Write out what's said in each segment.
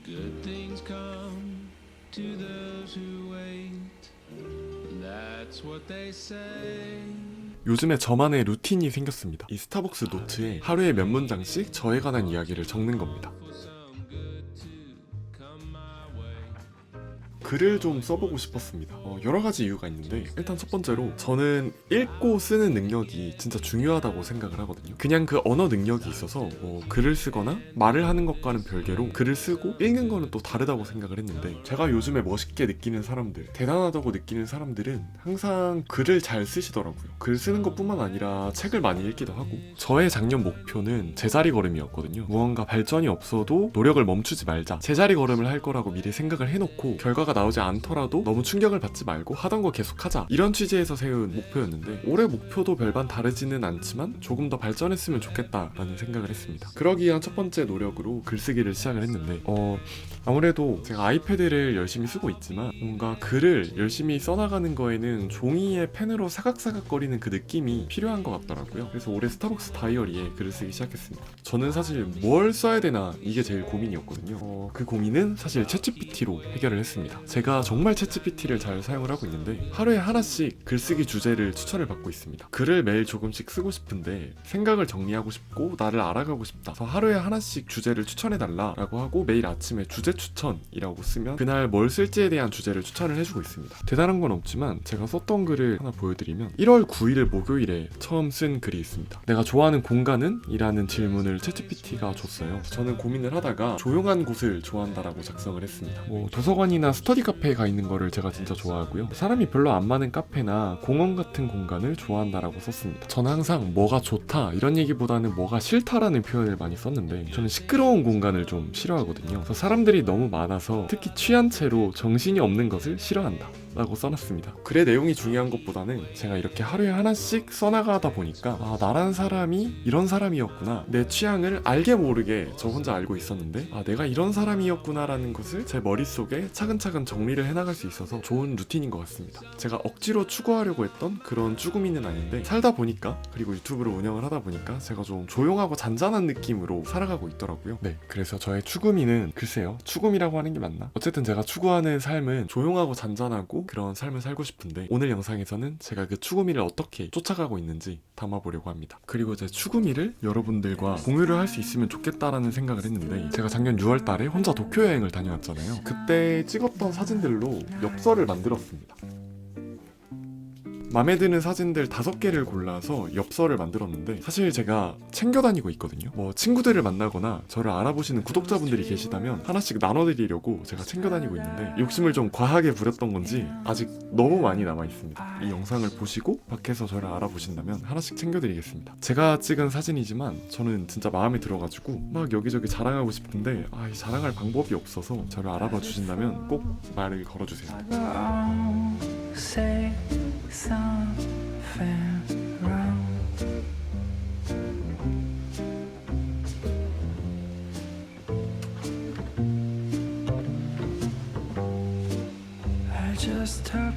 Good things come to those who wait. That's what they say. 요즘에 저만의 루틴이 생겼습니다. 이 스타벅스 노트에 하루에 몇 문장씩 저에 관한 이야기를 적는 겁니다. 글을 좀 써보고 싶었습니다. 여러 가지 이유가 있는데, 일단 첫 번째로 저는 읽고 쓰는 능력이 진짜 중요하다고 생각을 하거든요. 그냥 그 언어 능력이 있어서 글을 쓰거나 말을 하는 것과는 별개로 글을 쓰고 읽는 거는 또 다르다고 생각을 했는데, 제가 요즘에 멋있게 느끼는 사람들, 대단하다고 느끼는 사람들은 항상 글을 잘 쓰시더라고요. 글 쓰는 것뿐만 아니라 책을 많이 읽기도 하고. 저의 작년 목표는 제자리 걸음이었거든요. 무언가 발전이 없어도 노력을 멈추지 말자, 제자리 걸음을 할 거라고 미리 생각을 해놓고 결과가 나오지 않더라도 너무 충격을 받지 말고 하던 거 계속하자, 이런 취지에서 세운 목표였는데, 올해 목표도 별반 다르지는 않지만 조금 더 발전했으면 좋겠다라는 생각을 했습니다. 그러기 위한 첫 번째 노력으로 글쓰기를 시작을 했는데, 아무래도 제가 아이패드를 열심히 쓰고 있지만 뭔가 글을 열심히 써나가는 거에는 종이에 펜으로 사각사각거리는 그 느낌이 필요한 것 같더라고요. 그래서 올해 스타벅스 다이어리에 글을 쓰기 시작했습니다. 저는 사실 뭘 써야 되나, 이게 제일 고민이었거든요. 그 고민은 사실 챗GPT로 해결을 했습니다. 제가 정말 챗GPT를 잘 사용을 하고 있는데, 하루에 하나씩 글쓰기 주제를 추천을 받고 있습니다. 글을 매일 조금씩 쓰고 싶은데 생각을 정리하고 싶고 나를 알아가고 싶다, 그래서 하루에 하나씩 주제를 추천해달라라고 하고 매일 아침에 주제 추천이라고 쓰면 그날 뭘 쓸지에 대한 주제를 추천을 해주고 있습니다. 대단한 건 없지만 제가 썼던 글을 하나 보여드리면, 1월 9일 목요일에 처음 쓴 글이 있습니다. 내가 좋아하는 공간은? 이라는 질문을 챗GPT가 줬어요. 저는 고민을 하다가 조용한 곳을 좋아한다라고 작성을 했습니다. 도서관이나 스터디 카페에 가 있는 거를 제가 진짜 좋아하고요, 사람이 별로 안 많은 카페나 공원 같은 공간을 좋아한다라고 썼습니다. 저는 항상 뭐가 좋다 이런 얘기보다는 뭐가 싫다라는 표현을 많이 썼는데, 저는 시끄러운 공간을 좀 싫어하거든요. 그래서 사람들이 너무 많아서 특히 취한 채로 정신이 없는 것을 싫어한다 라고 써놨습니다. 글의 내용이 중요한 것보다는 제가 이렇게 하루에 하나씩 써나가다 보니까 나란 사람이 이런 사람이었구나, 내 취향을 알게 모르게 저 혼자 알고 있었는데 내가 이런 사람이었구나 라는 것을 제 머릿속에 차근차근 정리를 해나갈 수 있어서 좋은 루틴인 것 같습니다. 제가 억지로 추구하려고 했던 그런 쭈구미는 아닌데, 살다 보니까, 그리고 유튜브를 운영을 하다 보니까 제가 좀 조용하고 잔잔한 느낌으로 살아가고 있더라고요. 네, 그래서 저의 추구미는, 글쎄요, 추구미라고 하는 게 맞나? 어쨌든 제가 추구하는 삶은 조용하고 잔잔하고 그런 삶을 살고 싶은데, 오늘 영상에서는 제가 그 추구미를 어떻게 쫓아가고 있는지 담아보려고 합니다. 그리고 제 추구미를 여러분들과 공유를 할 수 있으면 좋겠다라는 생각을 했는데, 제가 작년 6월 달에 혼자 도쿄 여행을 다녀왔잖아요. 그때 찍었던 사진들로 엽서를 만들었습니다. 마음에 드는 사진들 5개를 골라서 엽서를 만들었는데, 사실 제가 챙겨 다니고 있거든요. 친구들을 만나거나 저를 알아보시는 구독자분들이 계시다면 하나씩 나눠드리려고 제가 챙겨 다니고 있는데, 욕심을 좀 과하게 부렸던 건지 아직 너무 많이 남아 있습니다. 이 영상을 보시고 밖에서 저를 알아보신다면 하나씩 챙겨드리겠습니다. 제가 찍은 사진이지만 저는 진짜 마음에 들어가지고 막 여기저기 자랑하고 싶은데 이 자랑할 방법이 없어서 저를 알아봐 주신다면 꼭 말을 걸어주세요. Something wrong. I just hope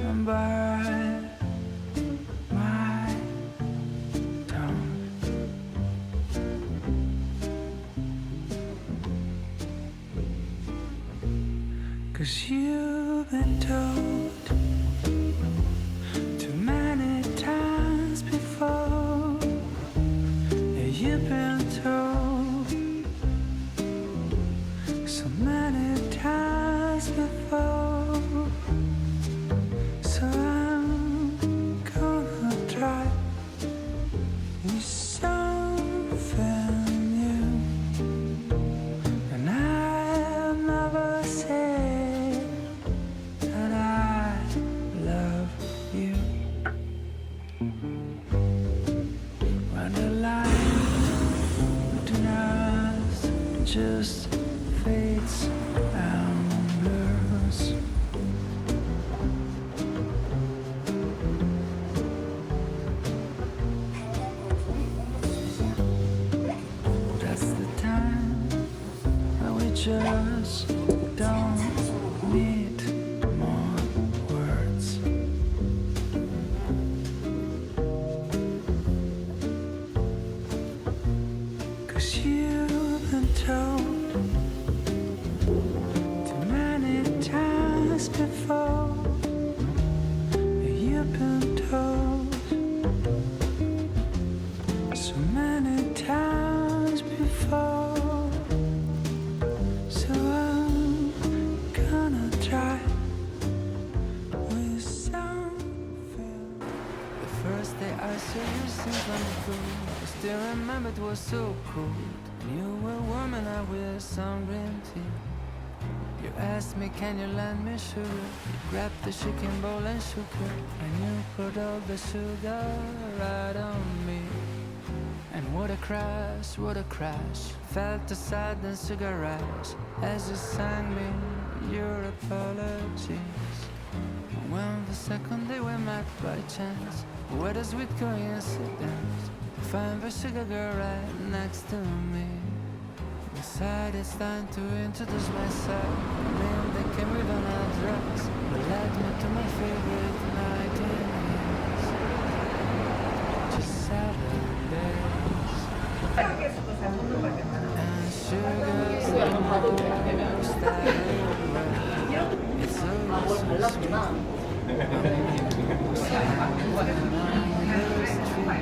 and bite my tongue. 'Cause you've been told too many times before. Yeah, you've been told so many times before. So I'm gonna try something new, and I've never said that I love you. When the line between us just fades and blurs. That's the time that we just don't need more words. 'Cause you've been told remember it was so cold. You were warm and I with some green tea. You asked me, can you lend me sugar? You grabbed the shaking bowl and shook it, and you put all the sugar right on me. And what a crash, what a crash. Felt the sudden sugar rush as you sang me your apologies. When the second day we met by chance, what a sweet coincidence to find the sugar girl right next to me. Decided it's time to introduce myself. The name that came with an address that led me to my favorite night in years. Just 7 days. And sugar's the most I ever. It's always so sweet.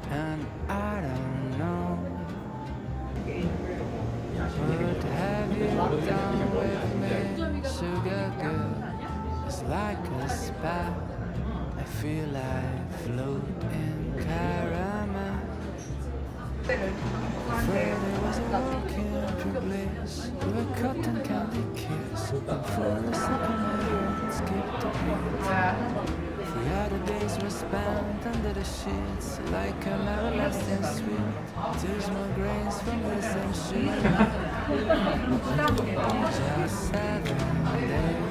And I don't know what have you done with me, sugar girl. It's like a spell. I feel I float in caramel. Friday was a walking bliss with a cotton candy kiss, and for a second my heart skipped a beat. 3 other days were spent under the sheets like an everlasting sweet. 2 more grains from the same sheet. Just 7 days,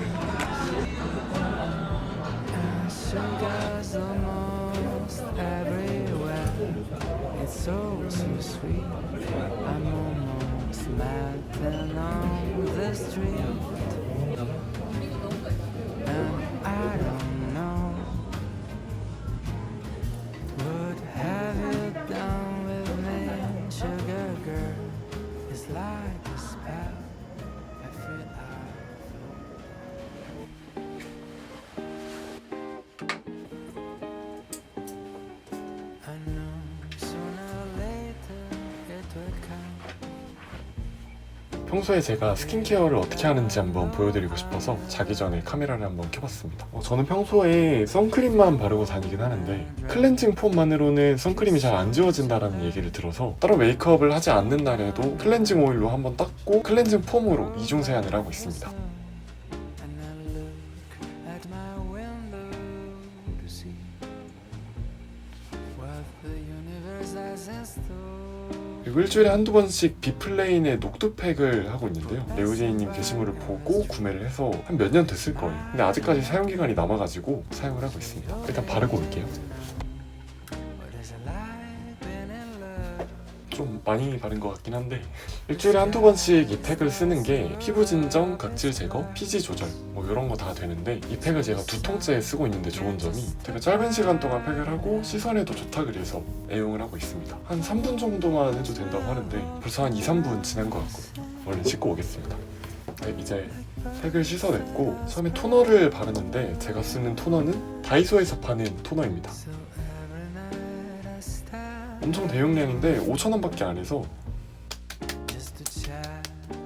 and sugar's almost everywhere. It's so sweet. I'm almost melting on the street. And I don't know what have you done with me, sugar girl. It's like a spell. I feel I know sooner or later it would come. 평소에 제가 스킨케어를 어떻게 하는지 한번 보여드리고 싶어서 자기 전에 카메라를 한번 켜봤습니다. 저는 평소에 선크림만 바르고 다니긴 하는데 클렌징 폼만으로는 선크림이 잘 안 지워진다는 얘기를 들어서 따로 메이크업을 하지 않는 날에도 클렌징 오일로 한번 닦고 클렌징 폼으로 이중 세안을 하고 있습니다. And I look at my window to see what the universe has in store. 그리고 일주일에 한두 번씩 비플레인의 녹두팩을 하고 있는데요. 레오제이님 게시물을 보고 구매를 해서 한 몇 년 됐을 거예요. 근데 아직까지 사용기간이 남아가지고 사용을 하고 있습니다. 일단 바르고 올게요. What is it like being in love? 좀 많이 바른 것 같긴 한데 일주일에 한두 번씩 이 팩을 쓰는 게 피부 진정, 각질 제거, 피지 조절 뭐 이런 거 다 되는데 이 팩을 제가 2통째 쓰고 있는데 좋은 점이 되게 짧은 시간 동안 팩을 하고 시선에도 좋다 그래서 애용을 하고 있습니다. 한 3분 정도만 해도 된다고 하는데 벌써 한 2, 3분 지난 것 같거든요. 얼른 씻고 오겠습니다. 네, 이제 팩을 씻어냈고 처음에 토너를 바르는데 제가 쓰는 토너는 다이소에서 파는 토너입니다. So every night I stare 엄청 대용량인데 5,000원밖에 안 해서 just to check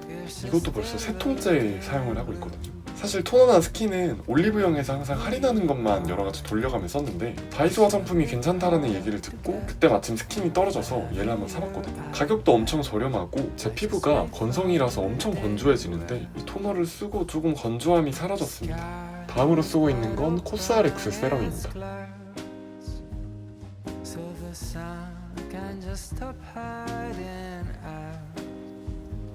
if she's 이것도 벌써 still 3통째 사용을 하고 있거든요. 사실 토너나 스킨은 올리브영에서 항상 할인하는 것만 여러 가지 돌려가며 썼는데 다이소 화장품이 괜찮다라는 얘기를 듣고 그때 마침 스킨이 떨어져서 얘를 한번 사봤거든요. 가격도 엄청 저렴하고 제 피부가 건성이라서 엄청 건조해지는데 이 토너를 쓰고 조금 건조함이 사라졌습니다. 다음으로 쓰고 있는 건 코스알엑스 세럼입니다. So the sun can just stop hiding out.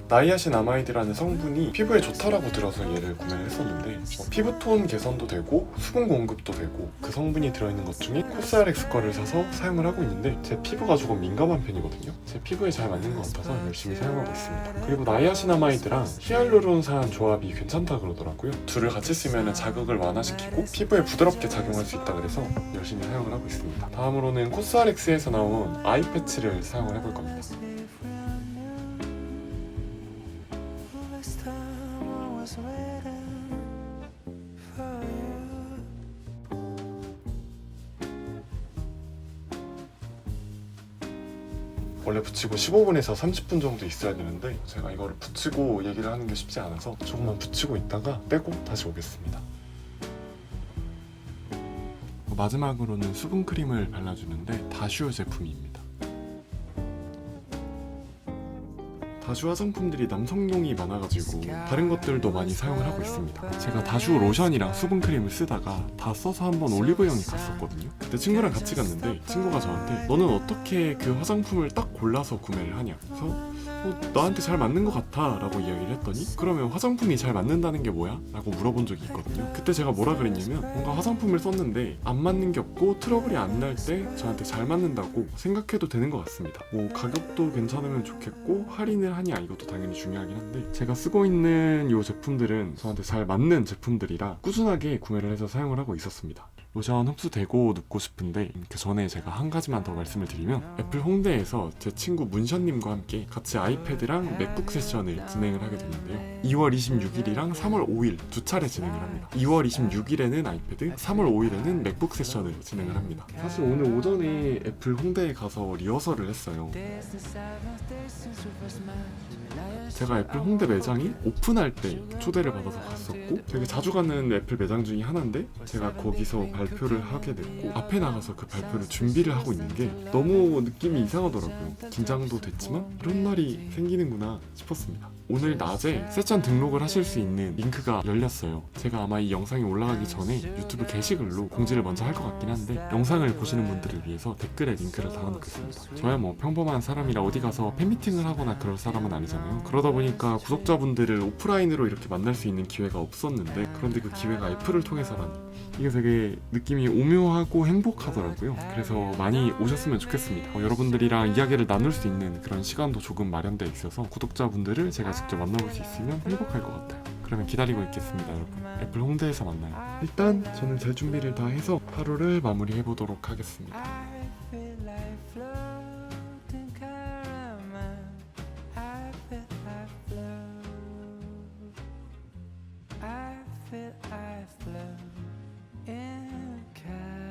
나이아신아마이드라는 성분이 피부에 좋다라고 들어서 얘를 구매를 했었는데 피부톤 개선도 되고 수분 공급도 되고 그 성분이 들어있는 것 중에 코스알엑스 거를 사서 사용을 하고 있는데 제 피부가 조금 민감한 편이거든요. 제 피부에 잘 맞는 것 같아서 열심히 사용하고 있습니다. 그리고 나이아신아마이드랑 히알루론산 조합이 괜찮다 그러더라고요. 둘을 같이 쓰면 자극을 완화시키고 피부에 부드럽게 작용할 수 있다 그래서 열심히 사용을 하고 있습니다. 다음으로는 코스알엑스에서 나온 아이 패치를 사용을 해볼 겁니다. This time I was waiting for you. 원래 붙이고 15분에서 30분 정도 있어야 되는데 제가 이거를 붙이고 얘기를 하는 게 쉽지 않아서 조금만 붙이고 있다가 빼고 다시 오겠습니다. 마지막으로는 수분크림을 발라주는데 다슈 제품입니다. 다슈 화장품들이 남성용이 많아가지고 다른 것들도 많이 사용을 하고 있습니다. 제가 다슈 로션이랑 수분크림을 쓰다가 다 써서 한번 올리브영에 갔었거든요. 그때 친구랑 같이 갔는데 친구가 저한테 너는 어떻게 그 화장품을 딱 골라서 구매를 하냐, 그래서 나한테 잘 맞는 것 같아 라고 이야기를 했더니 그러면 화장품이 잘 맞는다는 게 뭐야? 라고 물어본 적이 있거든요. 그때 제가 뭐라 그랬냐면 뭔가 화장품을 썼는데 안 맞는 게 없고 트러블이 안 날 때 저한테 잘 맞는다고 생각해도 되는 것 같습니다. 뭐 가격도 괜찮으면 좋겠고 할인을 하냐, 이것도 당연히 중요하긴 한데 제가 쓰고 있는 이 제품들은 저한테 잘 맞는 제품들이라 꾸준하게 구매를 해서 사용을 하고 있었습니다. 로션 흡수되고 눕고 싶은데 그 전에 제가 한 가지만 더 말씀을 드리면 애플 홍대에서 제 친구 문션님과 함께 같이 아이패드랑 맥북 세션을 진행을 하게 됐는데요. 2월 26일이랑 3월 5일 두 차례 진행을 합니다. 2월 26일에는 아이패드, 3월 5일에는 맥북 세션을 진행을 합니다. 사실 오늘 오전에 애플 홍대에 가서 리허설을 했어요. 제가 애플 홍대 매장이 오픈할 때 초대를 받아서 갔었고 되게 자주 가는 애플 매장 중에 하나인데 제가 거기서 발표를 하게 됐고 앞에 나가서 그 발표를 준비를 하고 있는 게 너무 느낌이 이상하더라고요. 긴장도 됐지만 이런 날이 생기는구나 싶었습니다. 오늘 낮에 세션 등록을 하실 수 있는 링크가 열렸어요. 제가 아마 이 영상이 올라가기 전에 유튜브 게시글로 공지를 먼저 할 것 같긴 한데 영상을 보시는 분들을 위해서 댓글에 링크를 달아놓겠습니다. 저야 뭐 평범한 사람이라 어디 가서 팬미팅을 하거나 그럴 사람은 아니잖아요. 그러다 보니까 구독자분들을 오프라인으로 이렇게 만날 수 있는 기회가 없었는데 그런데 그 기회가 애플을 통해서라니 이게 되게 느낌이 오묘하고 행복하더라고요. 그래서 많이 오셨으면 좋겠습니다. 여러분들이랑 이야기를 나눌 수 있는 그런 시간도 조금 마련되어 있어서 구독자분들을 제가 직접 만나볼 수 있으면 행복할 것 같아요. 그러면 기다리고 있겠습니다, 여러분. 애플 홍대에서 만나요. 일단 저는 제 준비를 다 해서 하루를 마무리해 보도록 하겠습니다. caramel.